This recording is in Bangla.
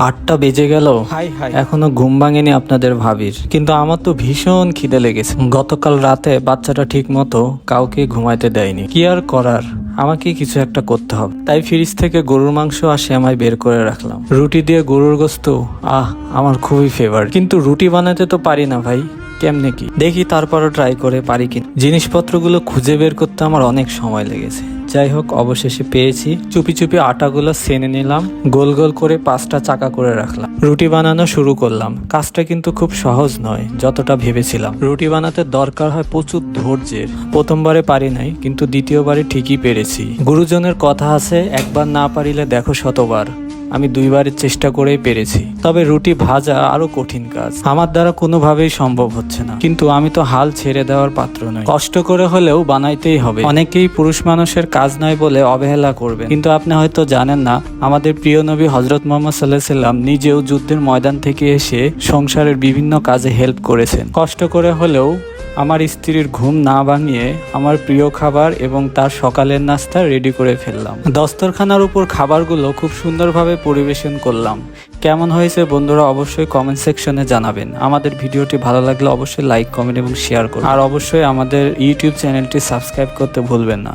8টা বেজে গেল, এখনো ঘুম ভাঙেনি আপনাদের ভাবির। কিন্তু আমার তো ভীষণ খিদে লেগেছে। গতকাল রাতে বাচ্চাটা ঠিক মতো কাউকে ঘুমাইতে দেয়নি। কি আর করার, আমাকে কিছু একটা করতে হবে। তাই ফ্রিজ থেকে গরুর মাংস আর সেমাই বের করে রাখলাম। রুটি দিয়ে গরুর গোস্ত, আমার খুবই ফেভারিট। কিন্তু রুটি বানাতে তো পারি না ভাই, কেমনে কি দেখি, তারপরও ট্রাই করে পারি কি। জিনিসপত্রগুলো খুঁজে বের করতে আমার অনেক সময় লেগেছে। যাই হোক, অবশেষে পেয়েছি। চুপি চুপি আটাগুলো সেনে নিলাম, গোল গোল করে 5টা চাকা করে রাখলাম। রুটি বানানো শুরু করলাম। কাজটা কিন্তু খুব সহজ নয় যতটা ভেবেছিলাম। রুটি বানাতে দরকার হয় প্রচুর ধৈর্যের। প্রথমবারে পারি নাই, কিন্তু দ্বিতীয়বারে ঠিকই পেরেছি। গুরুজনের কথা আছে, একবার না পারিলে দেখো শতবার। আমি 2বারের চেষ্টা করেই পেরেছি। তবে রুটি ভাজা আরো কঠিন কাজ, আমার দ্বারা কোনোভাবেই সম্ভব হচ্ছে না। কিন্তু আমি তো হাল ছেড়ে দেওয়ার পাত্র নই, কষ্ট করে হলেও বানাইতেই হবে। অনেকেই পুরুষ মানুষের কাজ নয় বলে অবহেলা করবে, কিন্তু আপনি হয়তো জানেন না, আমাদের প্রিয় নবী হযরত মুহাম্মদ সাল্লাল্লাহু আলাইহি সাল্লাম নিজেও যুদ্ধের ময়দান থেকে এসে সংসারের বিভিন্ন কাজে হেল্প করেছেন। কষ্ট করে হলেও আমার স্ত্রীর ঘুম না ভাঙিয়ে আমার প্রিয় খাবার এবং তার সকালের নাস্তা রেডি করে ফেললাম। দস্তরখানার উপর খাবারগুলো খুব সুন্দরভাবে পরিবেশন করলাম। কেমন হয়েছে বন্ধুরা, অবশ্যই কমেন্ট সেকশনে জানাবেন। আমাদের ভিডিওটি ভালো লাগলে অবশ্যই লাইক, কমেন্ট এবং শেয়ার করুন। আর অবশ্যই আমাদের ইউটিউব চ্যানেলটি সাবস্ক্রাইব করতে ভুলবেন না।